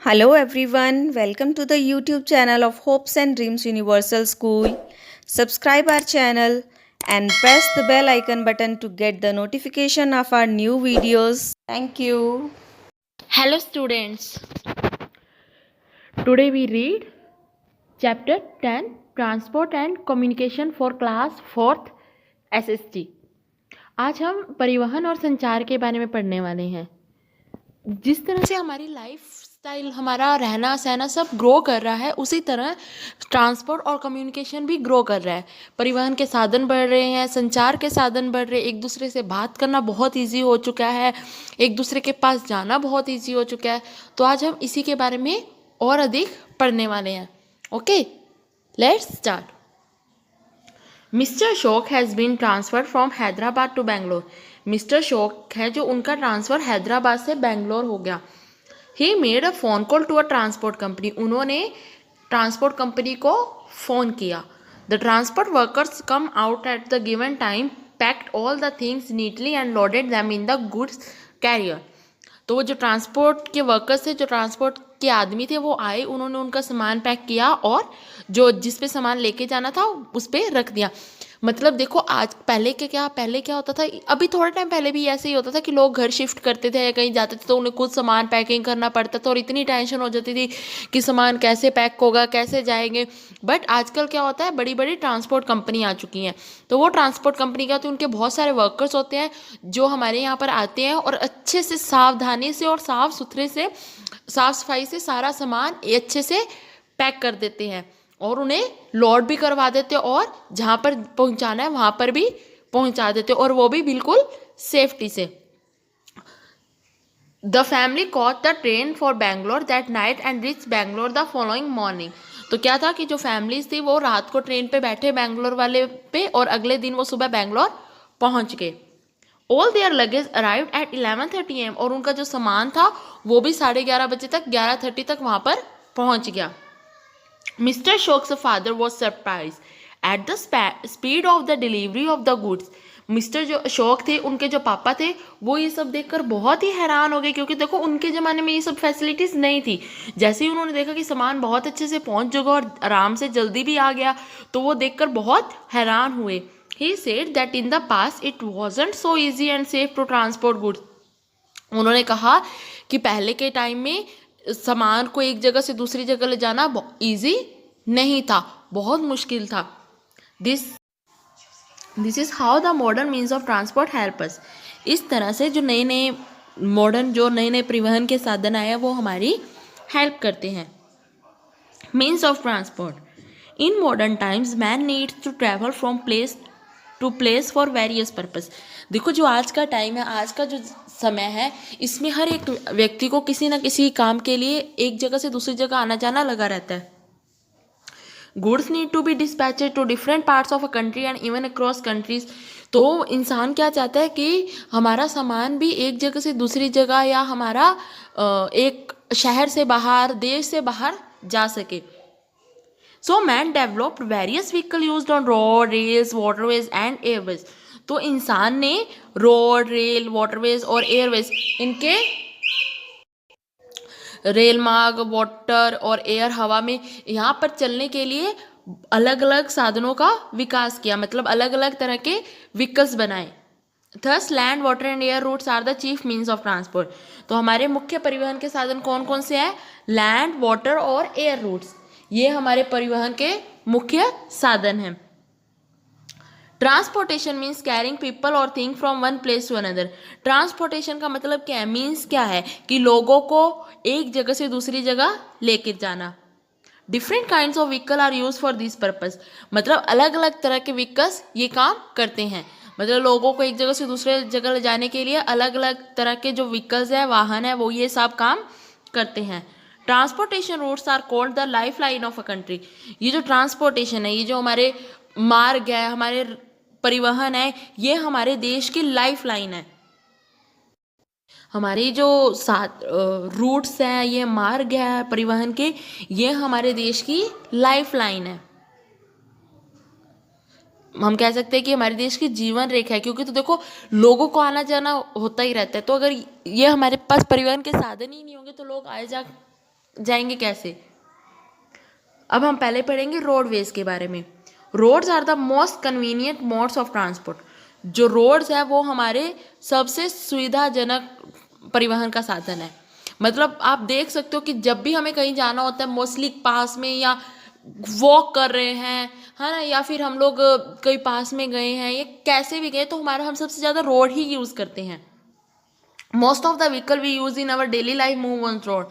Hello everyone, welcome to the YouTube channel of Hopes and Dreams Universal School. Subscribe our channel and press the bell icon button to get the notification of our new videos. Thank you. Hello students, today we read chapter 10 Transport and Communication for class 4th SST। आज हम परिवहन और संचार के बारे में पढ़ने वाले हैं। जिस तरह से हमारी लाइफ स्टाइल, हमारा रहना सहना सब ग्रो कर रहा है, उसी तरह ट्रांसपोर्ट और कम्युनिकेशन भी ग्रो कर रहा है। परिवहन के साधन बढ़ रहे हैं, संचार के साधन बढ़ रहे हैं, एक दूसरे से बात करना बहुत ईजी हो चुका है, एक दूसरे के पास जाना बहुत ईजी हो चुका है। तो आज हम इसी के बारे में और अधिक पढ़ने वाले हैं। Okay, let's start. Mister Ashok has been transferred from Hyderabad to Bangalore. Mister Ashok है जो उनका ट्रांसफ़र हैदराबाद से बेंगलोर हो गया। He made a phone call to a transport company. उन्होंने ट्रांसपोर्ट कंपनी को फ़ोन किया। The transport workers come out at the given time, packed all the things neatly and loaded them in the goods carrier. तो वो जो transport के workers थे, जो transport के आदमी थे, वो आए, उन्होंने उनका सामान पैक किया और जो जिस पे सामान लेके जाना था उस पे रख दिया। मतलब देखो, आज पहले क्या होता था, अभी थोड़ा टाइम पहले भी ऐसे ही होता था कि लोग घर शिफ्ट करते थे या कहीं जाते थे तो उन्हें खुद सामान पैकिंग करना पड़ता था और इतनी टेंशन हो जाती थी कि सामान कैसे पैक होगा, कैसे जाएंगे। बट आजकल क्या होता है, बड़ी बड़ी ट्रांसपोर्ट कंपनी आ चुकी हैं। तो वो ट्रांसपोर्ट कंपनी क्या होती है, उनके बहुत सारे वर्कर्स होते हैं जो हमारे यहाँ पर आते हैं और अच्छे से, सावधानी से और साफ़ सुथरे से, साफ़ सफाई से सारा सामान अच्छे से पैक कर देते हैं और उन्हें लोड भी करवा देते और जहाँ पर पहुँचाना है वहाँ पर भी पहुँचा देते और वो भी बिल्कुल सेफ्टी से। The family caught the train for Bangalore that night and reach Bangalore the following morning. तो क्या था कि जो फैमिलीज थी वो रात को ट्रेन पे बैठे बेंगलोर वाले पे और अगले दिन वो सुबह बेंगलोर पहुँच गए। All their luggage arrived at 11:30 AM और उनका जो सामान था वो भी 11:30 बजे तक, 11:30 तक वहाँ पर पहुँच गया। Mr. Ashok's father was surprised at the speed of the delivery of the goods. Mister जो अशोक थे, उनके जो पापा थे, वो ये सब देखकर बहुत ही हैरान हो गए क्योंकि देखो उनके ज़माने में ये सब फैसिलिटीज़ नहीं थी। जैसे ही उन्होंने देखा कि सामान बहुत अच्छे से पहुंच जाएगा और आराम से जल्दी भी आ गया, तो वो देखकर बहुत हैरान हुए। He said that in the past it wasn't so easy and safe to transport goods. उन्होंने कहा कि पहले के टाइम में सामान को एक जगह से दूसरी जगह ले जाना इजी नहीं था, बहुत मुश्किल था। This is how the modern means of transport help us. इस तरह से जो नए नए परिवहन के साधन आए हैं वो हमारी हेल्प करते हैं। Means of transport. In modern times man needs to travel from place to place for various purpose. देखो, जो आज का टाइम है, आज का जो समय है, इसमें हर एक व्यक्ति को किसी न किसी काम के लिए एक जगह से दूसरी जगह आना जाना लगा रहता है। Goods need to be dispatched to different parts of a country and even across countries. तो इंसान क्या चाहता है कि हमारा सामान भी एक जगह से दूसरी जगह या हमारा एक शहर से बाहर, देश से बाहर जा सके। So man developed various vehicle used on road, rails, waterways and airways. तो इंसान ने रोड, रेल, वाटरवेज और एयरवेज, इनके रेल मार्ग, वाटर और एयर, हवा में, यहाँ पर चलने के लिए अलग अलग साधनों का विकास किया, मतलब अलग अलग तरह के व्हीकल्स बनाए। Thus land, water and air routes are the chief means of transport. तो हमारे मुख्य परिवहन के साधन कौन कौन से हैं? लैंड, वाटर और एयर रूट्स, ये हमारे परिवहन के मुख्य साधन हैं। ट्रांसपोर्टेशन मीन्स कैरिंग पीपल और thing from one place to another. Transportation का मतलब क्या है? मीन्स क्या है कि लोगों को एक जगह से दूसरी जगह लेकर जाना। Different kinds of vehicle are use for this purpose. मतलब अलग अलग तरह के व्हीकल्स ये काम करते हैं। मतलब लोगों को एक जगह से दूसरे जगह ले जाने के लिए अलग अलग तरह के जो व्हीकल्स हैं, वाहन है, वो ये सब काम करते हैं। Transportation routes are called the lifeline of a country. ये जो ट्रांसपोर्टेशन है, ये जो हमारे मार्ग है, हमारे परिवहन है, ये हमारे देश की लाइफ लाइन है। हमारी जो रूट्स हैं, ये मार्ग है परिवहन के, ये हमारे देश की लाइफ लाइन है। हम कह सकते हैं कि हमारे देश की जीवन रेखा है, क्योंकि तो देखो लोगों को आना जाना होता ही रहता है। तो अगर ये हमारे पास परिवहन के साधन ही नहीं होंगे तो लोग आए जा जाएंगे कैसे। अब हम पहले पढ़ेंगे रोडवेज के बारे में। Roads are the most convenient modes of transport. जो रोड्स है वो हमारे सबसे सुविधाजनक परिवहन का साधन है। मतलब आप देख सकते हो कि जब भी हमें कहीं जाना होता है, मोस्टली पास में या वॉक कर रहे हैं, है ना, या फिर हम लोग कहीं पास में गए हैं या कैसे भी गए, तो हम सबसे ज़्यादा रोड ही यूज़ करते हैं। Most of the vehicle we use in our daily life move on road.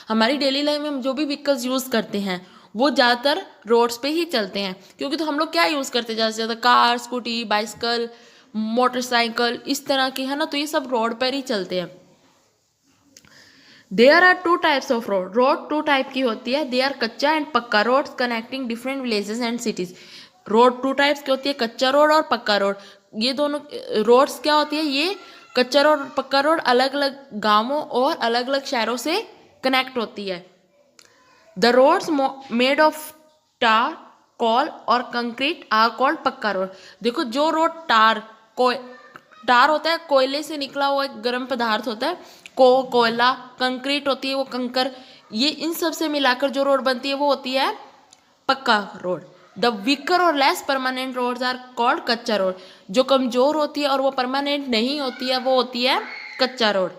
हमारी डेली लाइफ में हम जो भी व्हीकल्स यूज़ करते हैं वो ज़्यादातर रोड्स पे ही चलते हैं, क्योंकि तो हम लोग क्या यूज़ करते हैं ज़्यादा से ज़्यादा, कार, स्कूटी, बाइसिकल, मोटरसाइकिल, इस तरह के, है ना, तो ये सब रोड पर ही चलते हैं। There are two types of road. Road two type की होती है, they are kutcha and pucca roads connecting different villages and cities. Road two types की होती है, कच्चा रोड और पक्का रोड। ये दोनों रोड्स क्या होती है, ये कच्चा रोड और पक्का रोड अलग अलग गांवों और अलग अलग शहरों से कनेक्ट होती है। द रोड्स मेड ऑफ टार, कोल और कंक्रीट आर कॉल्ड पक्का रोड। देखो जो रोड टार होता है, कोयले से निकला हुआ एक गर्म पदार्थ होता है, कोयला, कंक्रीट होती है वो कंकर, ये इन सब से मिलाकर जो रोड बनती है वो होती है पक्का रोड। द वीकर और less permanent roads are called kutcha road. जो कमजोर होती है और वो परमानेंट नहीं होती है वो होती है कच्चा road.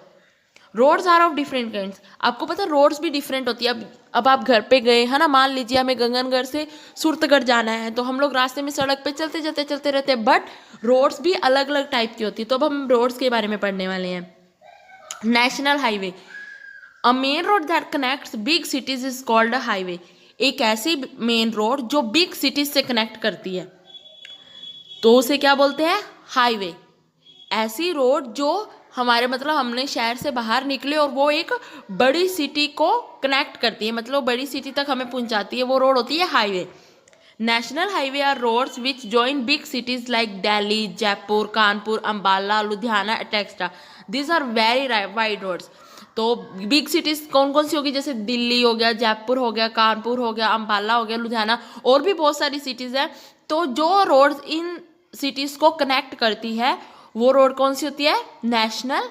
Roads are of different kinds. आपको पता है रोड्स भी डिफरेंट होती है। अब आप घर पे गए, है ना, मान लीजिए हमें गंगनगढ़ से सूरतगढ़ जाना है, तो हम लोग रास्ते में सड़क पे चलते रहते हैं, बट रोड्स भी अलग अलग टाइप की होती है। तो अब हम रोड्स के बारे में पढ़ने वाले हैं। National highway, a main road that connects big cities is called a highway. एक ऐसी मेन रोड जो बिग सिटीज से कनेक्ट करती है तो उसे क्या बोलते हैं, हाईवे। ऐसी रोड जो हमारे, मतलब हमने शहर से बाहर निकले और वो एक बड़ी सिटी को कनेक्ट करती है, मतलब बड़ी सिटी तक हमें पहुंचाती है, वो रोड होती है highway. National highway are roads which join big cities like Delhi, Jaipur, Kanpur, Ambala, Ludhiana etcetera. These are very wide roads. तो बिग सिटीज कौन कौन सी होगी, जैसे दिल्ली हो गया, जयपुर हो गया, कानपुर हो गया, अंबाला हो गया, लुधियाना, और भी बहुत सारी सिटीज हैं। तो जो रोड्स इन सिटीज को कनेक्ट करती है वो रोड कौन सी होती है, national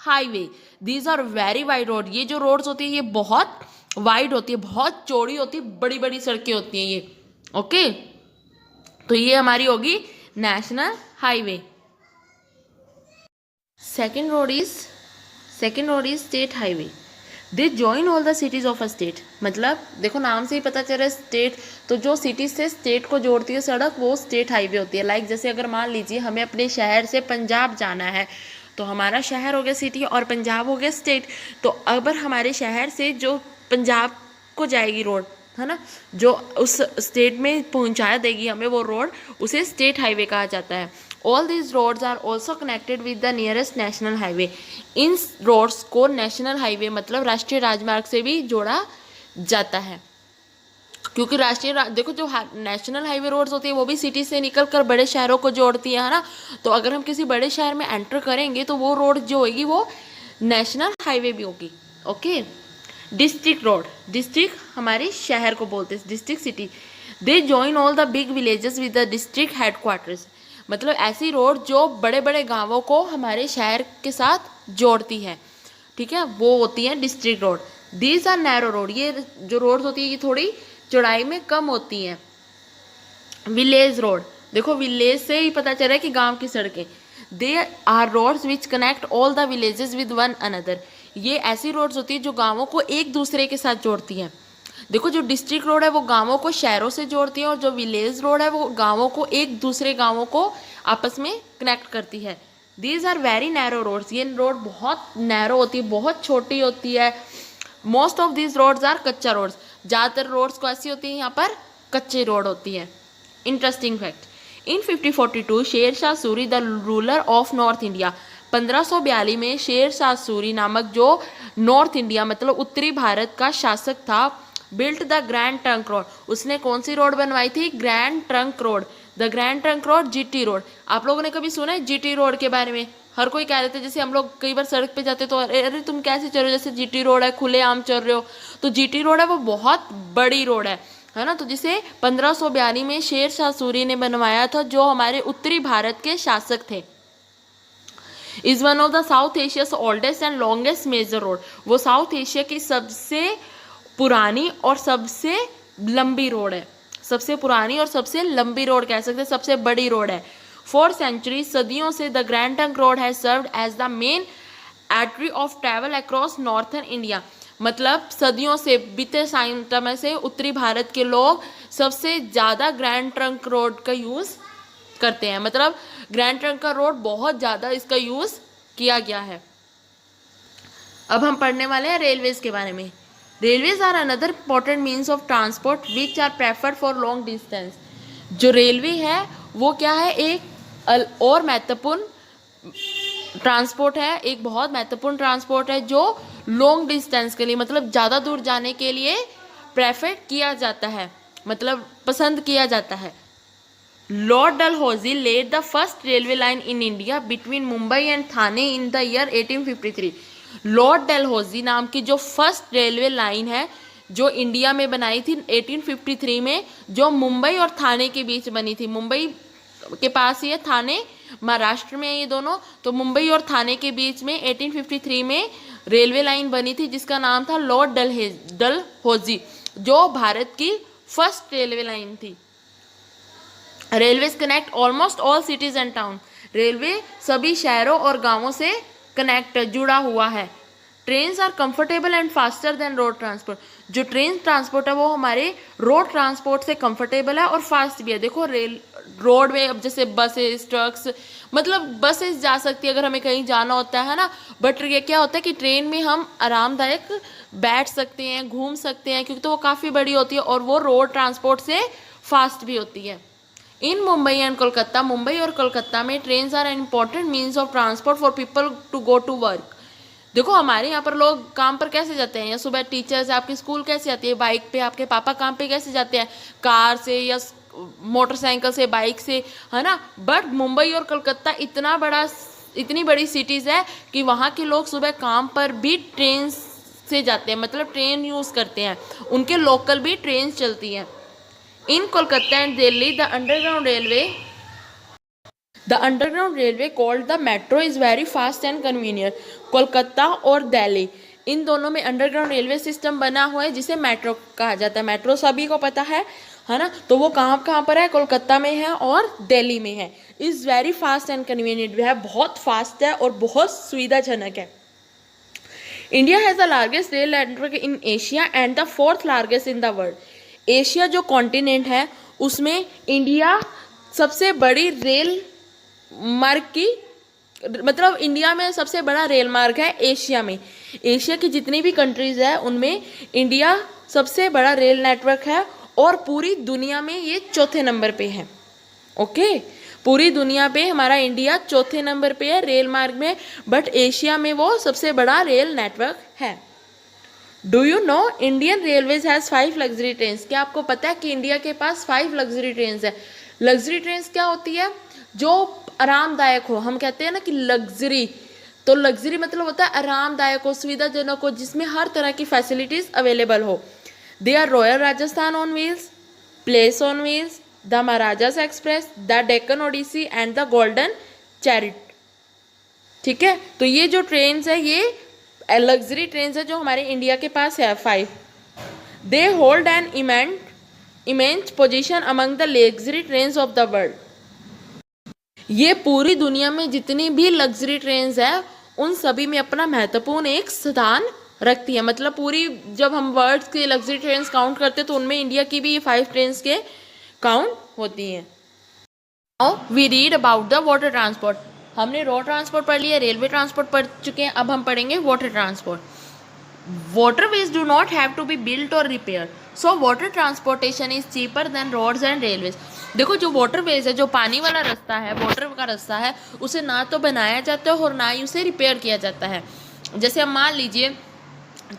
highway. These are very wide road. ये जो रोड्स होती है ये बहुत वाइड होती है, बहुत चौड़ी होती है, बड़ी बड़ी सड़कें होती हैं ये। ओके, तो ये हमारी होगी national highway. Second road is state highway. They join all the cities of a state. मतलब देखो नाम से ही पता चल रहा है स्टेट, तो जो सिटी से स्टेट को जोड़ती है सड़क वो स्टेट हाईवे होती है। लाइक जैसे अगर मान लीजिए हमें अपने शहर से पंजाब जाना है, तो हमारा शहर हो गया सिटी और पंजाब हो गया स्टेट। तो अगर हमारे शहर से जो पंजाब को जाएगी रोड, है ना, जो उस स्टेट में पहुंचा देगी हमें वो रोड, उसे स्टेट हाईवे कहा जाता है। All these roads are also connected with the nearest national highway. इन रोड्स को नेशनल हाईवे मतलब राष्ट्रीय राजमार्ग से भी जोड़ा जाता है, क्योंकि देखो जो नेशनल हाईवे रोड्स होती है वो भी सिटी से निकल कर बड़े शहरों को जोड़ती है ना। तो अगर हम किसी बड़े शहर में एंटर करेंगे तो वो रोड जो होगी वो नेशनल हाईवे भी होगी। ओके, डिस्ट्रिक्ट रोड, डिस्ट्रिक्ट हमारे शहर को बोलते हैं, district city. They join all the big villages with the district headquarters. मतलब ऐसी रोड जो बड़े बड़े गांवों को हमारे शहर के साथ जोड़ती है, ठीक है, वो होती है district road. These are narrow road. ये जो रोड होती है ये थोड़ी चौड़ाई में कम होती हैं। विलेज रोड, देखो विलेज से ही पता चल रहा है कि गांव की सड़कें। They are roads which connect all the villages with one another. ये ऐसी रोड्स होती है जो गांवों को एक दूसरे के साथ जोड़ती हैं। देखो जो डिस्ट्रिक्ट रोड है वो गांवों को शहरों से जोड़ती है, और जो विलेज रोड है वो गांवों को एक दूसरे गांवों को आपस में कनेक्ट करती है। These are very narrow roads. ये रोड बहुत नैरो होती है, बहुत छोटी होती है। Most of these roads are kutcha roads. ज़्यादातर रोड्स को ऐसी होती है यहाँ पर कच्चे रोड होती है। Interesting fact, in 1542 Sher Shah Suri the ruler of north India. 1542 में शेर शाह सूरी नामक जो नॉर्थ इंडिया मतलब उत्तरी भारत का शासक था, built the Grand Trunk road. उसने कौन सी रोड बनवाई थी, grand Trunk road. The Grand Trunk road, GT road. आप लोगों ने कभी सुना है जीटी रोड के बारे में? हर कोई कह रहे थे, जैसे हम लोग कई बार सड़क पे जाते तो अरे तुम कैसे चल रहे हो, जैसे जीटी रोड है, खुले आम चल रहे हो। तो जीटी रोड है वो बहुत बड़ी रोड है ना। तो जिसे 1542 में शेर शाह सूरी ने बनवाया था, जो हमारे उत्तरी भारत के शासक थे। Is one of the South Asia's oldest and longest major road. वो साउथ एशिया की सबसे पुरानी और सबसे लंबी रोड है, सबसे पुरानी और सबसे लंबी रोड कह सकते हैं, सबसे बड़ी रोड है। फॉर सेंचुरी, सदियों से the Grand Trunk Road has served as the main artery of travel across northern India. मतलब सदियों से, बीते समय से उत्तरी भारत के लोग सबसे ज़्यादा ग्रैंड ट्रंक रोड का यूज़ करते हैं। मतलब ग्रैंड ट्रंक का रोड बहुत ज़्यादा इसका यूज़ किया गया है। अब हम पढ़ने वाले हैं रेलवेज़ के बारे में। Railways are another important means of transport which are preferred for long distance. जो रेलवे है वो क्या है, एक और महत्वपूर्ण ट्रांसपोर्ट है, एक बहुत महत्वपूर्ण ट्रांसपोर्ट है जो लॉन्ग डिस्टेंस के लिए, मतलब ज़्यादा दूर जाने के लिए प्रेफर किया जाता है, मतलब पसंद किया जाता है। Lord Dalhousie laid the first railway line in India between Mumbai and Thane in the year 1853। Lord Dalhousie नाम की जो फर्स्ट रेलवे लाइन है जो इंडिया में बनाई थी 1853 में, जो मुंबई और थाने के बीच बनी थी। मुंबई के पास ही है, थाने महाराष्ट्र में है ये दोनों, तो मुंबई और थाने के बीच में 1853 में रेलवे लाइन बनी थी जिसका नाम था लॉर्ड डलहौजी, जो भारत की फर्स्ट रेलवे लाइन थी। Railways connect almost all cities and town. Railway सभी शहरों और गांवों से कनेक्ट जुड़ा हुआ है। Trains are comfortable and faster than road transport. जो ट्रेन ट्रांसपोर्ट है वो हमारे रोड ट्रांसपोर्ट से कंफर्टेबल है और फास्ट भी है। देखो रोड में अब जैसे बसेस, ट्रक्स, मतलब बसेस जा सकती है अगर हमें कहीं जाना होता है ना, बट ये क्या होता है कि ट्रेन में हम आरामदायक बैठ सकते हैं, घूम सकते हैं, क्योंकि तो वो काफ़ी बड़ी होती है और वो रोड ट्रांसपोर्ट से फास्ट भी होती है। इन मुंबई एंड कोलकाता, मुंबई और कोलकाता में trains are an important means of transport for people to go to work. देखो हमारे यहाँ पर लोग काम पर कैसे जाते हैं, या सुबह टीचर्स आपकी स्कूल कैसे आती है, बाइक पे, आपके पापा काम पे कैसे जाते हैं, कार से या मोटरसाइकिल से, बाइक से, है ना। बट मुंबई और कोलकाता इतनी बड़ी सिटीज़ है कि वहाँ के लोग सुबह काम पर भी ट्रेन से जाते हैं, मतलब ट्रेन यूज़ करते हैं, उनके लोकल भी ट्रेन चलती हैं। In Kolkata and Delhi, the underground railway called the metro is very fast and convenient. Kolkata और दिल्ली इन दोनों में अंडरग्राउंड रेलवे सिस्टम बना हुआ है जिसे मेट्रो कहा जाता है। मेट्रो सभी को पता है ना। तो वो कहाँ पर है, कोलकाता में है और दिल्ली में है। Is very fast and convenient, वह बहुत फास्ट है और बहुत सुविधाजनक है। India has the largest rail network in Asia and the fourth largest in the world. Asia जो कॉन्टिनेंट है उसमें इंडिया सबसे बड़ी रेल मार्ग की, मतलब इंडिया में सबसे बड़ा रेल मार्ग है एशिया में। एशिया की जितनी भी कंट्रीज़ है उनमें इंडिया सबसे बड़ा रेल नेटवर्क है और पूरी दुनिया में ये चौथे नंबर पे है। ओके, पूरी दुनिया पे हमारा इंडिया चौथे नंबर पे है रेल मार्ग में, बट एशिया में वो सबसे बड़ा रेल नेटवर्क है। Do you know Indian railways has 5 luxury trains. क्या आपको पता है कि इंडिया के पास 5 लग्जरी ट्रेन्स है। लग्जरी ट्रेन्स क्या होती है, जो आरामदायक हो। हम कहते हैं ना कि लग्जरी, तो लग्जरी मतलब होता है आरामदायक हो, सुविधाजनक हो, जिसमें हर तरह की फैसिलिटीज़ अवेलेबल हो। They are royal Rajasthan on wheels, palace on wheels, the Maharajas express, the Deccan odyssey and the golden chariot. ठीक है, तो ये जो ट्रेन्स है ये लग्जरी ट्रेन्स है जो हमारे इंडिया के पास है 5। They hold an immense position among the luxury trains of the world. ये पूरी दुनिया में जितनी भी लग्जरी ट्रेन्स है उन सभी में अपना महत्वपूर्ण एक स्थान रखती है। मतलब पूरी, जब हम वर्ल्ड के लग्जरी ट्रेन्स काउंट करते हैं तो उनमें इंडिया की भी ये 5 ट्रेन्स के काउंट होती हैं। Now we read about the water transport. हमने रोड ट्रांसपोर्ट पढ़ लिया, रेलवे ट्रांसपोर्ट पढ़ चुके हैं, अब हम पढ़ेंगे water transport. Waterways do not have to be built और repair, so water transportation is cheaper than roads and railways. देखो जो वाटरवेज है, जो पानी वाला रास्ता है, वाटर का रास्ता है, उसे ना तो बनाया जाता है और ना ही उसे रिपेयर किया जाता है। जैसे अब मान लीजिए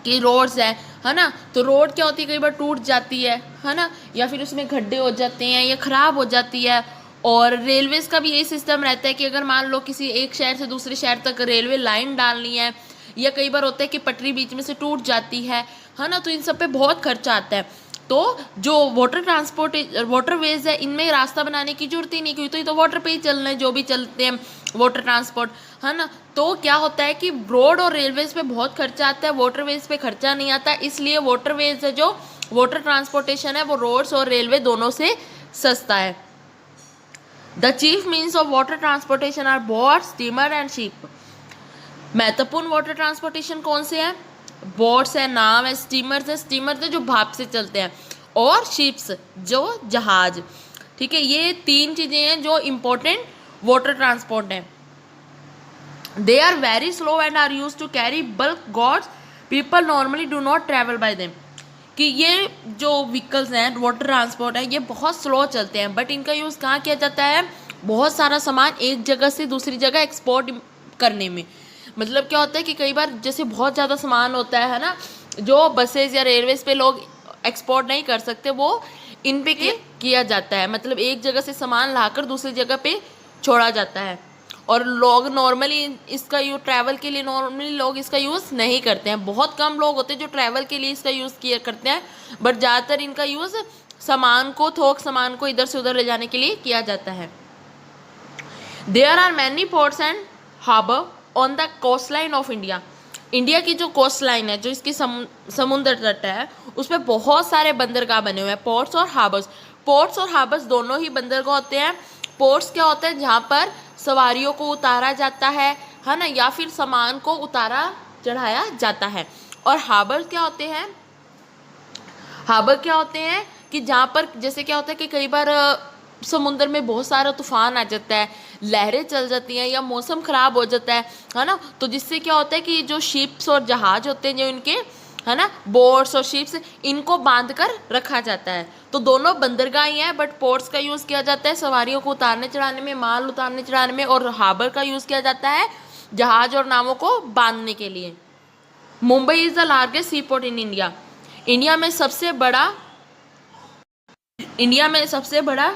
कि रोड्स है ना, तो रोड क्या होती है, कई बार टूट जाती है ना, या फिर उसमें गड्ढे हो जाते हैं या ख़राब हो जाती है। और रेलवेज़ का भी यही सिस्टम रहता है कि अगर मान लो किसी एक शहर से दूसरे शहर तक रेलवे लाइन डालनी है, या कई बार होता है कि पटरी बीच में से टूट जाती है ना, तो इन सब पे बहुत खर्चा आता है। तो जो वाटरवेज है इनमें रास्ता बनाने की जरूरत ही नहीं, क्योंकि तो ये तो वाटर पे ही चल रहे हैं जो भी चलते हैं वाटर ट्रांसपोर्ट, है ना। तो क्या होता है कि रोड और रेलवेज पे बहुत खर्चा आता है, वाटरवेज पे खर्चा नहीं आता, इसलिए वाटरवेज है जो वाटर ट्रांसपोर्टेशन है वो रोड्स और रेलवे दोनों से सस्ता है। The chief means of water transportation are boat, steamer and ship. महत्वपूर्ण वाटर ट्रांसपोर्टेशन कौन से हैं? बोट्स है, नाव है, स्टीमर्स है जो भाप से चलते हैं, और शिप्स जो जहाज। ठीक है, ये 3 चीजें हैं जो इंपॉर्टेंट वाटर ट्रांसपोर्ट है। They are very slow and are use to carry bulk goods, people normally do not travel by them. कि ये जो व्हीकल्स हैं वाटर ट्रांसपोर्ट है ये बहुत स्लो चलते हैं, बट इनका यूज़ कहाँ किया जाता है? बहुत सारा सामान एक जगह से दूसरी जगह एक्सपोर्ट करने में। मतलब क्या होता है कि कई बार जैसे बहुत ज़्यादा सामान होता है ना, जो बसेज या रेलवेज पे लोग एक्सपोर्ट नहीं कर सकते, वो इन पे किया जाता है। मतलब एक जगह से सामान लाकर दूसरी जगह पे छोड़ा जाता है, और लोग नॉर्मली इसका यूज ट्रैवल के लिए नॉर्मली लोग इसका यूज़ नहीं करते हैं। बहुत कम लोग होते हैं जो ट्रैवल के लिए इसका यूज़ किया करते हैं, बट ज़्यादातर इनका यूज़ थोक सामान को इधर से उधर ले जाने के लिए किया जाता है। There are many ports and harbour on the coast line of India. India की जो कोस्ट लाइन है, जो इसकी समुद्र तट है, उसमें बहुत सारे बंदरगाह बने हुए हैं, पोर्ट्स और हार्बर्स। पोर्ट्स और हार्बर्स दोनों ही बंदरगाह होते हैं। पोर्ट्स क्या होता है? जहाँ पर सवारियों को उतारा जाता है ना, या फिर सामान को उतारा चढ़ाया जाता है। और हार्बर क्या होते हैं? हार्बर क्या होते हैं कि जहाँ पर जैसे क्या होता है कि कई बार समुद्र में बहुत सारा तूफान आ जाता है, लहरें चल जाती हैं या मौसम ख़राब हो जाता है ना, तो जिससे क्या होता है कि जो शिप्स और जहाज होते हैं, जो इनके है ना बोट्स और शिप्स, इनको बांध कर रखा जाता है। तो दोनों बंदरगाह ही हैं, बट पोर्ट्स का यूज़ किया जाता है सवारियों को उतारने चढ़ाने में, माल उतारने चढ़ाने में, और हार्बर का यूज़ किया जाता है जहाज और नावों को बांधने के लिए। Mumbai is the largest C port in India. India में सबसे बड़ा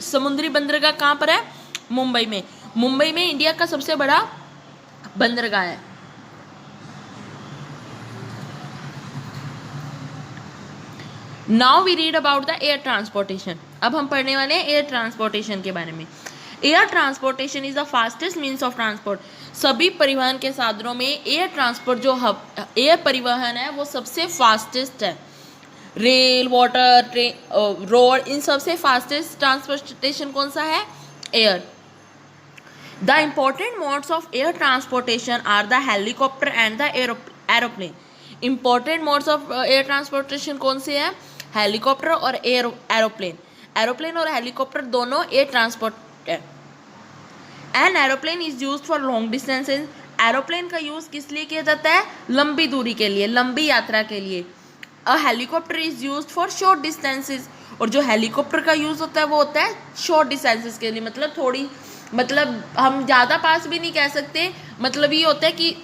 समुद्री बंदरगाह कहाँ पर है? मुंबई में। मुंबई में इंडिया का सबसे बड़ा बंदरगाह है। Now we read about the air transportation. अब हम पढ़ने वाले हैं एयर ट्रांसपोर्टेशन के बारे में। Air transportation is the fastest means of transport. सभी परिवहन के साधनों में एयर ट्रांसपोर्ट एयर परिवहन है वो सबसे फास्टेस्ट है। रेल, वाटर, ट्रेन, रोड, इन सबसे फास्टेस्ट ट्रांसपोर्टेशन कौन सा है? Air. The important modes of air transportation are the helicopter and the aeroplane. Important modes of air transportation कौन से हैं? हेलीकॉप्टर और एरोप्लेन। एरोप्लेन और हेलीकॉप्टर दोनों एयर ट्रांसपोर्ट है। An aeroplane is use for long distances. Aeroplane का use किस लिए किया जाता है? लंबी दूरी के लिए, लंबी यात्रा के लिए। A helicopter is use for short distances. और जो हेलीकॉप्टर का यूज़ होता है वो होता है शॉर्ट डिस्टेंसेज के लिए, मतलब हम ज़्यादा पास भी नहीं कह सकते, मतलब ये होता है कि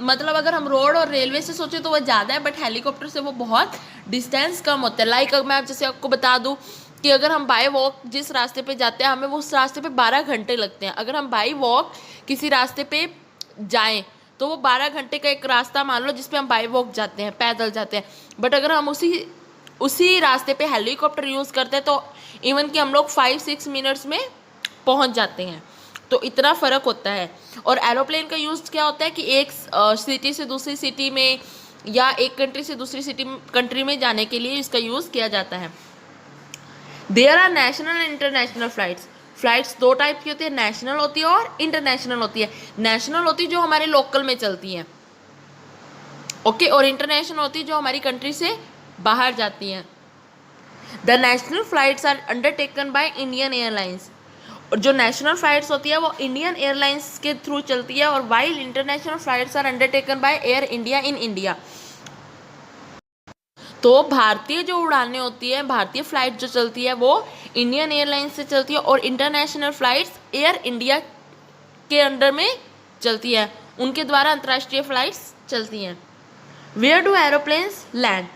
मतलब अगर हम रोड और रेलवे से सोचें तो वो ज़्यादा है, बट हेलीकॉप्टर से वो बहुत डिस्टेंस कम होता है। लाइक मैं जैसे आपको बता दूं कि अगर हम बाय वॉक जिस रास्ते पे जाते हैं, हमें उस रास्ते पे 12 घंटे लगते हैं। अगर हम बाय वॉक किसी रास्ते पे जाएं तो वो 12 घंटे का एक रास्ता मान लो जिसपे हम बाय वॉक जाते हैं, पैदल जाते हैं, बट अगर हम उसी रास्ते पे हेलीकॉप्टर यूज़ करते हैं तो इवन कि हम लोग 5-6 मिनट्स में पहुंच जाते हैं। तो इतना फ़र्क होता है। और एरोप्लेन का यूज़ क्या होता है कि एक सिटी से दूसरी सिटी में या एक कंट्री से दूसरी कंट्री में जाने के लिए इसका यूज़ किया जाता है। There are national and international flights 2 type की होती है, नेशनल होती है और इंटरनेशनल होती है। नेशनल होती है जो हमारे लोकल में चलती हैं, ओके, और इंटरनेशनल होती है जो हमारी कंट्री से बाहर जाती हैं। The national flights are undertaken by Indian airlines. और जो नेशनल फ्लाइट्स होती है वो इंडियन एयरलाइंस के थ्रू चलती है, और while international flights are undertaken by Air India in India. तो भारतीय जो उड़ानें होती है, भारतीय फ्लाइट जो चलती है वो इंडियन एयरलाइंस से चलती है, और इंटरनेशनल फ्लाइट्स एयर इंडिया के अंडर में चलती है, उनके द्वारा अंतर्राष्ट्रीय फ्लाइट्स चलती हैं। Where do aeroplanes land.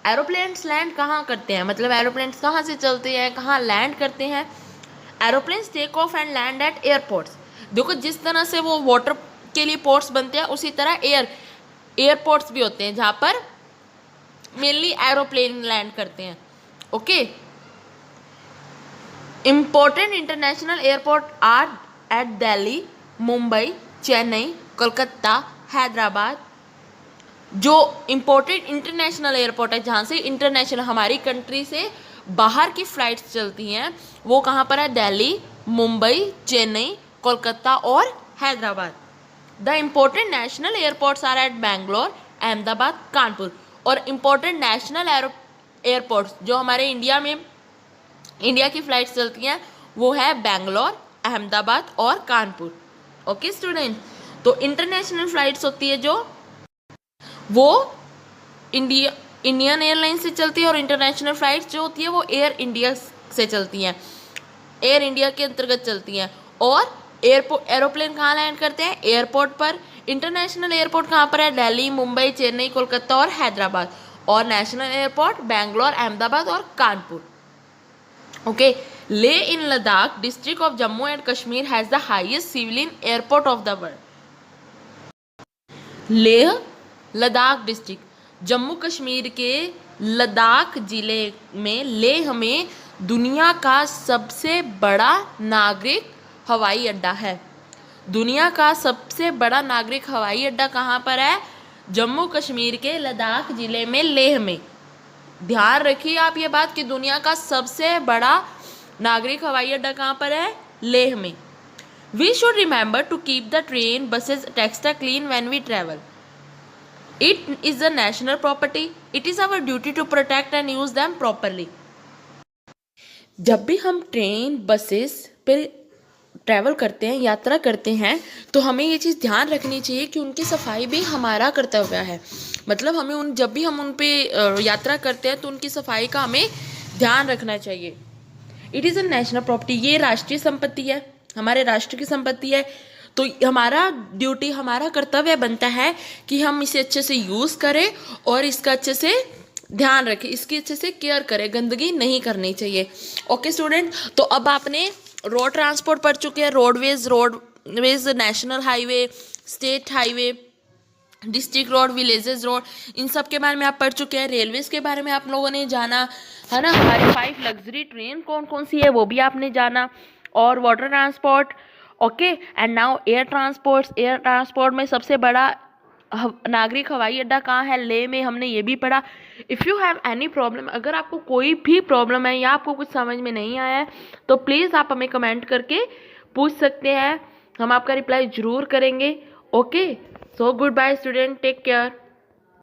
Aeroplanes land कहाँ करते हैं, मतलब एरोप्लेन्स कहाँ से चलते हैं, कहाँ लैंड करते हैं। Aeroplanes take off and land at airports. देखो जिस तरह से वो वाटर के लिए पोर्ट्स बनते हैं उसी तरह एयरपोर्ट्स भी होते हैं जहाँ पर मेनली एरोप्लेन लैंड करते हैं। Okay, important international airport are at Delhi, Mumbai, Chennai, Kolkata, Hyderabad. जो इम्पोर्टेंट इंटरनेशनल एयरपोर्ट है, जहाँ से इंटरनेशनल हमारी कंट्री से बाहर की फ्लाइट्स चलती हैं, वो कहाँ पर है? दिल्ली, मुंबई, चेन्नई, कोलकाता और Hyderabad. The important national airports are at Bangalore, Ahmedabad, Kanpur. और इम्पोर्टेंट नेशनल एयरपोर्ट्स जो हमारे इंडिया की फ्लाइट्स चलती हैं वो है बैंगलोर, अहमदाबाद और कानपुर। ओके स्टूडेंट, तो इंटरनेशनल फ्लाइट्स होती है जो वो इंडियन एयरलाइन से चलती है, और इंटरनेशनल फ्लाइट्स जो होती है वो एयर इंडिया से चलती हैं, एयर इंडिया के अंतर्गत चलती हैं। और एरोप्लेन कहाँ लैंड करते हैं? एयरपोर्ट पर। इंटरनेशनल एयरपोर्ट कहाँ पर है? दिल्ली, मुंबई, चेन्नई, कोलकाता और हैदराबाद। और नेशनल एयरपोर्ट बैंगलोर, अहमदाबाद और Kanpur. Okay, Leh in Ladakh district of Jammu and Kashmir has the highest civilian airport of the world. Leh Ladakh district Jammu Kashmir के लद्दाख जिले में लेह में दुनिया का सबसे बड़ा नागरिक हवाई अड्डा है। दुनिया का सबसे बड़ा नागरिक हवाई अड्डा कहाँ पर है? जम्मू कश्मीर के लद्दाख जिले में, लेह में। ध्यान रखिए आप ये बात कि दुनिया का सबसे बड़ा नागरिक हवाई अड्डा कहाँ पर है? लेह में। We should remember to keep the train buses taxis clean when we travel. It is a national property. It is our duty to protect and use them properly. जब भी हम ट्रेन बसेस पे ट्रैवल करते हैं, यात्रा करते हैं, तो हमें ये चीज़ ध्यान रखनी चाहिए कि उनकी सफाई भी हमारा कर्तव्य है। मतलब हमें जब भी हम उन पे यात्रा करते हैं तो उनकी सफाई का हमें ध्यान रखना चाहिए। It is a national property, ये राष्ट्रीय संपत्ति है, हमारे राष्ट्र की संपत्ति है। तो हमारा ड्यूटी, हमारा कर्तव्य बनता है कि हम इसे अच्छे से यूज़ करें और इसका अच्छे से ध्यान रखें, इसकी अच्छे से केयर करें, गंदगी नहीं करनी चाहिए। ओके स्टूडेंट, तो अब आपने रोड ट्रांसपोर्ट पढ़ चुके हैं, roadways, national highway, state highway, district road, villages road, इन सब के बारे में आप पढ़ चुके हैं। रेलवेज के बारे में आप लोगों ने जाना है ना, हमारी 5 लग्जरी ट्रेन कौन कौन सी है वो भी आपने जाना, और water transport. Okay, and now air transport में सबसे बड़ा नागरिक हवाई अड्डा कहाँ है? लेह में, हमने ये भी पढ़ा। If you have any problem, अगर आपको कोई भी प्रॉब्लम है या आपको कुछ समझ में नहीं आया है तो प्लीज़ आप हमें कमेंट करके पूछ सकते हैं, हम आपका रिप्लाई ज़रूर करेंगे। Okay, so good bye student, take care.